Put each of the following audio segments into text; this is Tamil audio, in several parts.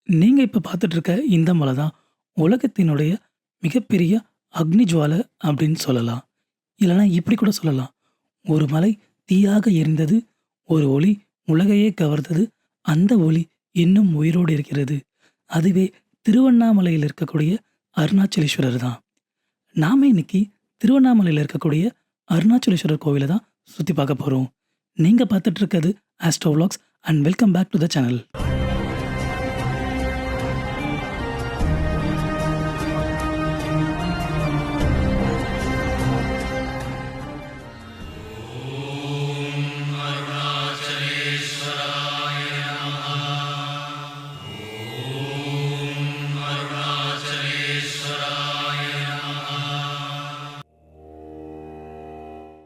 நீங்க இப்ப பார்த்துட்டு இருக்க இந்த மலை தான் உலகத்தினுடைய மிகப்பெரிய அக்னி ஜுவாலை அப்படின்னு சொல்லலாம். இல்லன்னா இப்படி கூட சொல்லலாம். ஒரு மலை தீயாக எரிந்தது, ஒரு ஒளி உலகையே கவர்ந்தது. அந்த ஒளி இன்னும் உயிரோடு இருக்கிறது. அதுவே திருவண்ணாமலையில் இருக்கக்கூடிய அருணாச்சலேஸ்வரர் தான். நாம இன்னைக்கு திருவண்ணாமலையில இருக்கக்கூடிய அருணாச்சலேஸ்வரர் கோவில தான் சுத்தி பார்க்க போறோம். நீங்க பார்த்துட்டு இருக்கிறது astro vlogs and welcome back to the channel.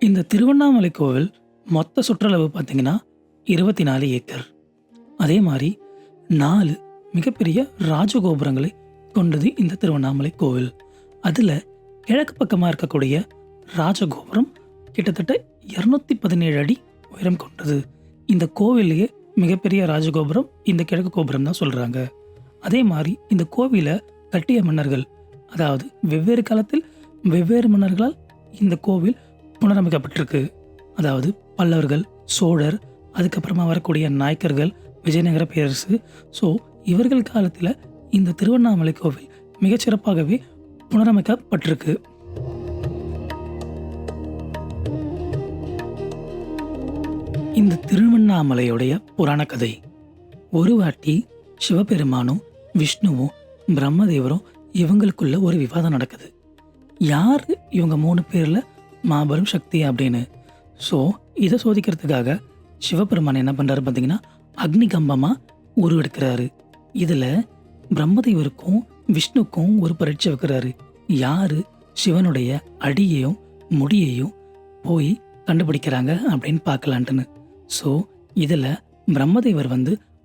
இந்த திருவண்ணாமலை கோவில் மொத்த சுற்றளவு பார்த்தீங்கன்னா 24 ஏக்கர். அதே மாதிரி 4 மிகப்பெரிய ராஜகோபுரங்களை கொண்டது இந்த திருவண்ணாமலை கோவில். அதில் கிழக்கு பக்கமாக இருக்கக்கூடிய ராஜகோபுரம் கிட்டத்தட்ட 217 அடி உயரம் கொண்டது. இந்த கோவிலையே மிகப்பெரிய ராஜகோபுரம் இந்த கிழக்கு கோபுரம் தான் சொல்கிறாங்க. அதே மாதிரி இந்த கோவிலை கட்டிய மன்னர்கள், அதாவது வெவ்வேறு காலத்தில் வெவ்வேறு மன்னர்களால் இந்த கோவில் புனரமைக்கப்பட்டிருக்கு. அதாவது பல்லவர்கள், சோழர், அதுக்கப்புறமா வரக்கூடிய நாயக்கர்கள், விஜயநகர பேரரசு. ஸோ இவர்கள் காலத்தில் இந்த திருவண்ணாமலை கோவில் மிகச்சிறப்பாகவே புனரமைக்கப்பட்டிருக்கு. இந்த திருவண்ணாமலையுடைய புராண கதை. ஒரு வாட்டி சிவபெருமானும் விஷ்ணுவும் பிரம்மதேவரும் இவங்களுக்குள்ள ஒரு விவாதம் நடக்குது. யார் இவங்க 3 பேர்ல மாபெரும் சக்தி அப்படின்னு. ஸோ இதை சோதிக்கிறதுக்காக சிவபெருமான் என்ன பண்ணுறாரு பார்த்தீங்கன்னா அக்னி கம்பமாக உருவெடுக்கிறாரு. இதில் பிரம்மதேவருக்கும் விஷ்ணுக்கும் ஒரு பரீட்சை வைக்கிறாரு. யார் சிவனுடைய அடியையும் முடியையும் போய் கண்டுபிடிக்கிறாங்க அப்படின்னு பார்க்கலான்ட்டுன்னு. ஸோ இதில் பிரம்மதேவர்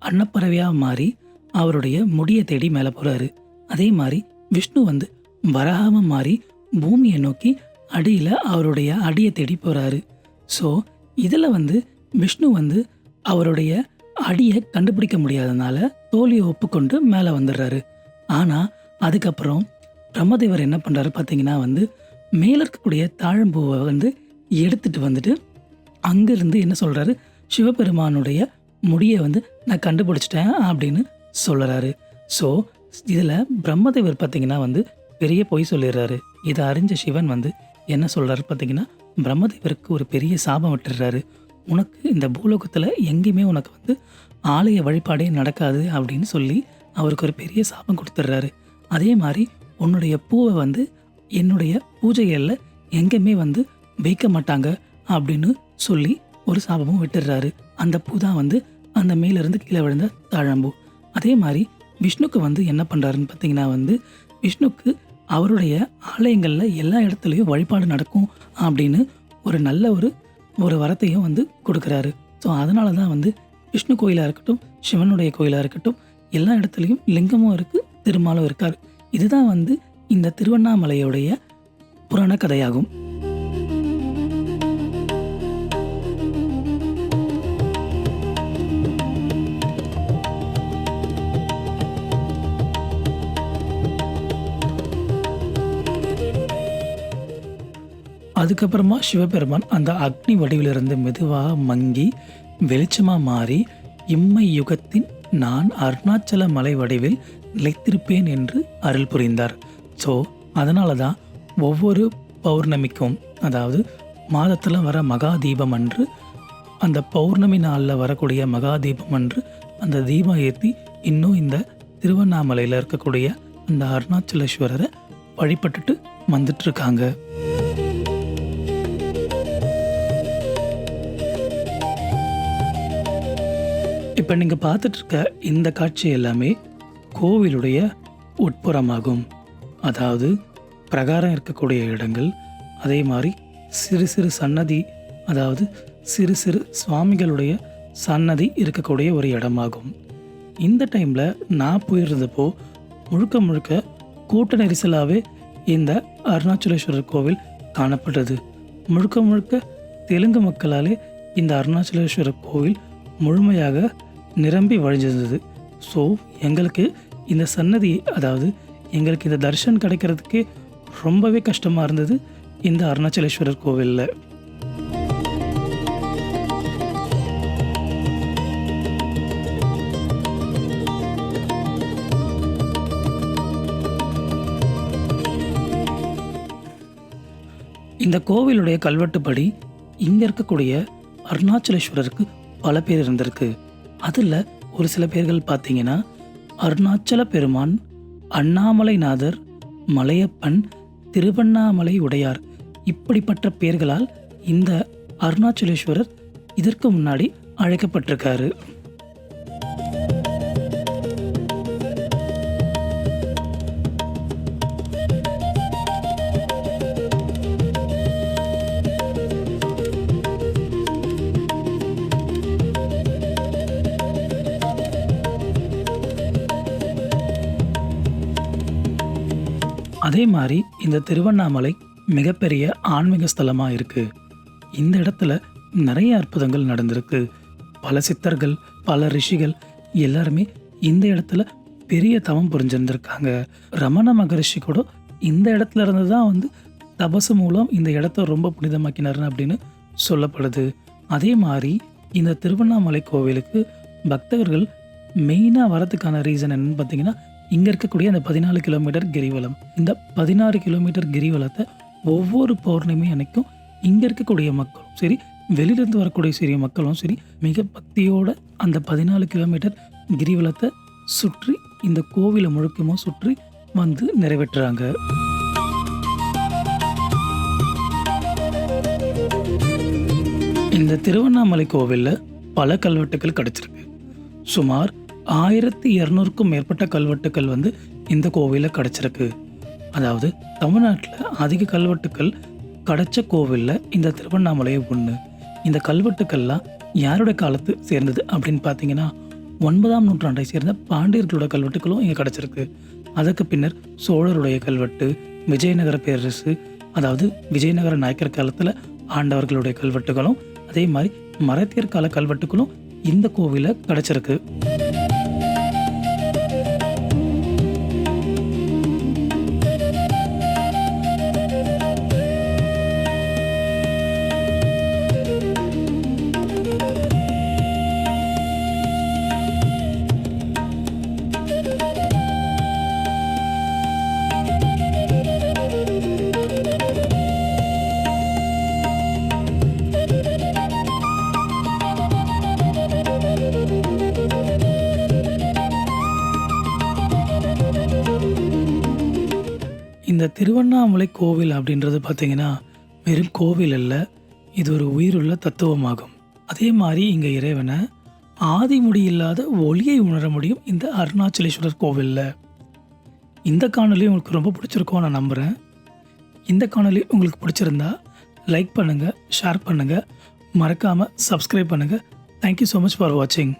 அன்னப்பறவையாக மாறி அவருடைய முடியை தேடி மேலே போகிறாரு. அதே மாதிரி விஷ்ணு வராகமாக மாறி பூமியை நோக்கி அடியில் அவருடைய அடியை தேடி போகிறாரு. ஸோ இதில் விஷ்ணு அவருடைய அடியை கண்டுபிடிக்க முடியாதனால தோல்வியை ஒப்புக்கொண்டு மேலே வந்துடுறாரு. ஆனால் அதுக்கப்புறம் பிரம்மதேவர் என்ன பண்ணுறாரு பார்த்தீங்கன்னா மேலே இருக்கக்கூடிய தாழம்பூவை எடுத்துட்டு அங்கேருந்து என்ன சொல்கிறாரு, சிவபெருமானுடைய முடியை நான் கண்டுபிடிச்சிட்டேன் அப்படின்னு சொல்கிறாரு. ஸோ இதில் பிரம்மதேவர் பார்த்தீங்கன்னா பெரிய பொய் சொல்லிடுறாரு. இதை அறிஞ்ச சிவன் என்ன சொல்கிறாரு பார்த்தீங்கன்னா, பிரம்மதேவருக்கு ஒரு பெரிய சாபம் விட்டுடுறாரு. உனக்கு இந்த பூலோகத்தில் எங்கேயுமே உனக்கு ஆலய வழிபாடே நடக்காது அப்படின்னு சொல்லி அவருக்கு ஒரு பெரிய சாபம் கொடுத்துட்றாரு. அதே மாதிரி உன்னுடைய பூவை என்னுடைய பூஜைகளில் எங்கேயுமே வைக்க மாட்டாங்க அப்படின்னு சொல்லி ஒரு சாபமும் விட்டுடுறாரு. அந்த பூ தான் அந்த மேலிருந்து கீழே விழுந்த தாழம்பூ. அதே மாதிரி விஷ்ணுக்கு என்ன பண்ணுறாருன்னு பார்த்தீங்கன்னா விஷ்ணுக்கு அவருடைய ஆலயங்களில் எல்லா இடத்துலையும் வழிபாடு நடக்கும் அப்படின்னு ஒரு நல்ல ஒரு வரத்தையும் கொடுக்குறாரு. ஸோ அதனால தான் விஷ்ணு கோயிலாக இருக்கட்டும், சிவனுடைய கோயிலாக இருக்கட்டும், எல்லா இடத்துலையும் லிங்கமும் இருக்குது, திருமாலும் இருக்கார். இதுதான் இந்த திருவண்ணாமலையுடைய புராண கதையாகும். அதுக்கப்புறமா சிவபெருமான் அந்த அக்னி வடிவிலிருந்து மெதுவாக மங்கி வெளிச்சமாக மாறி இம்மை யுகத்தின் நான் அருணாச்சல மலை வடிவில் நிலைத்திருப்பேன் என்று அருள் புரிந்தார். ஸோ அதனால தான் ஒவ்வொரு பௌர்ணமிக்கும், அதாவது மாதத்தில் வர மகா தீபம் அன்று, அந்த பௌர்ணமி நாளில் வரக்கூடிய மகா தீபம் அன்று அந்த தீபம் ஏற்றி இன்னும் இந்த திருவண்ணாமலையில் இருக்கக்கூடிய அந்த அருணாச்சலேஸ்வரரை வழிபட்டுட்டு வந்துட்டுருக்காங்க. இப்போ நீங்கள் பார்த்துட்ருக்க இந்த காட்சி எல்லாமே கோவிலுடைய உட்புறமாகும். அதாவது பிரகாரம் இருக்கக்கூடிய இடங்கள், அதே மாதிரி சிறு சிறு சன்னதி, அதாவது சிறு சிறு சுவாமிகளுடைய சன்னதி இருக்கக்கூடிய ஒரு இடமாகும். இந்த டைமில் நான் போயிருந்தப்போ முழுக்க முழுக்க கூட்ட நெரிசலாகவே இந்த அருணாச்சலேஸ்வரர் கோவில் காணப்பட்டது. முழுக்க முழுக்க தெலுங்கு மக்களாலே இந்த அருணாச்சலேஸ்வரர் கோவில் முழுமையாக நிரம்பி வழிஞ்சிருந்தது. ஸோ எங்களுக்கு இந்த சன்னதி, அதாவது எங்களுக்கு இந்த தர்ஷன் கிடைக்கிறதுக்கே ரொம்பவே கஷ்டமாக இருந்தது இந்த அருணாச்சலேஸ்வரர் கோவிலில். இந்த கோவிலுடைய கல்வெட்டுப்படி இங்கே இருக்கக்கூடிய அருணாச்சலேஸ்வரருக்கு பல பேர் இருந்திருக்கு. அதில் ஒரு சில பேர்கள் பார்த்தீங்கன்னா அருணாச்சல பெருமான், அண்ணாமலைநாதர், மலையப்பன், திருவண்ணாமலை உடையார், இப்படிப்பட்ட பெயர்களால் இந்த அருணாச்சலேஸ்வரர் இதற்கு முன்னாடி அழைக்கப்பட்டிருக்காரு. அதே மாதிரி இந்த திருவண்ணாமலை மிகப்பெரிய ஆன்மீக ஸ்தலமாக இருக்குது. இந்த இடத்துல நிறைய அற்புதங்கள் நடந்திருக்கு. பல சித்தர்கள், பல ரிஷிகள் எல்லாருமே இந்த இடத்துல பெரிய தவம் புரிஞ்சிருந்திருக்காங்க. ரமண மகரிஷி கூட இந்த இடத்துல இருந்து தான் தபசு மூலம் இந்த இடத்த ரொம்ப புனிதமாக்கினார் அப்படின்னு சொல்லப்படுது. அதே மாதிரி இந்த திருவண்ணாமலை கோவிலுக்கு பக்தர்கள் மெயினாக வரதுக்கான ரீசன் என்னன்னு பார்த்தீங்கன்னா, இங்கே இருக்கக்கூடிய அந்த 14 கிலோமீட்டர் கிரிவலம். இந்த 16 கிலோமீட்டர் கிரிவலத்தை ஒவ்வொரு பௌர்ணமி அன்னைக்கும் இங்கே இருக்கக்கூடிய மக்களும் சரி, வெளியிலேருந்து வரக்கூடிய சிறிய மக்களும் சரி, மிக பக்தியோட அந்த 14 கிலோமீட்டர் கிரிவலத்தை சுற்றி இந்த கோவிலை முழுக்கமாக சுற்றி நிறைவேற்றுறாங்க. இந்த திருவண்ணாமலை கோவிலில் பல கல்வெட்டுகள் கிடைச்சிருக்கு. சுமார் 1200க்கும் மேற்பட்ட கல்வெட்டுக்கள் இந்த கோவிலில் கிடச்சிருக்கு. அதாவது தமிழ்நாட்டில் அதிக கல்வெட்டுக்கள் கிடைச்ச கோவிலில் இந்த திருவண்ணாமலையை ஒன்று. இந்த கல்வெட்டுக்கள்லாம் யாரோட காலத்து சேர்ந்தது அப்படின்னு பார்த்தீங்கன்னா, 9ஆம் நூற்றாண்டை சேர்ந்த பாண்டியர்களோட கல்வெட்டுக்களும் இங்கே கிடச்சிருக்கு. அதுக்கு பின்னர் சோழருடைய கல்வெட்டு, விஜயநகர பேரரசு, அதாவது விஜயநகர நாயக்கர் காலத்தில் ஆண்டவர்களுடைய கல்வெட்டுகளும், அதே மாதிரி மராத்தியர் கால கல்வெட்டுகளும் இந்த கோவிலில் கிடச்சிருக்கு. இந்த திருவண்ணாமலை கோவில் அப்படின்றது பார்த்தீங்கன்னா வெறும் கோவில் அல்ல, இது ஒரு உயிருள்ள தத்துவமாகும். அதே மாதிரி இங்கே இறைவனை ஆதி முடியில்லாத ஒளியை உணர முடியும் இந்த அருணாச்சலேஸ்வரர் கோவிலில். இந்த காணொலி உங்களுக்கு ரொம்ப பிடிச்சிருக்கோம் நான் நம்புகிறேன். இந்த காணொலி உங்களுக்கு பிடிச்சிருந்தா லைக் பண்ணுங்கள், ஷேர் பண்ணுங்கள், மறக்காமல் சப்ஸ்கிரைப் பண்ணுங்கள். தேங்க்யூ ஸோ மச் ஃபார் வாட்சிங்.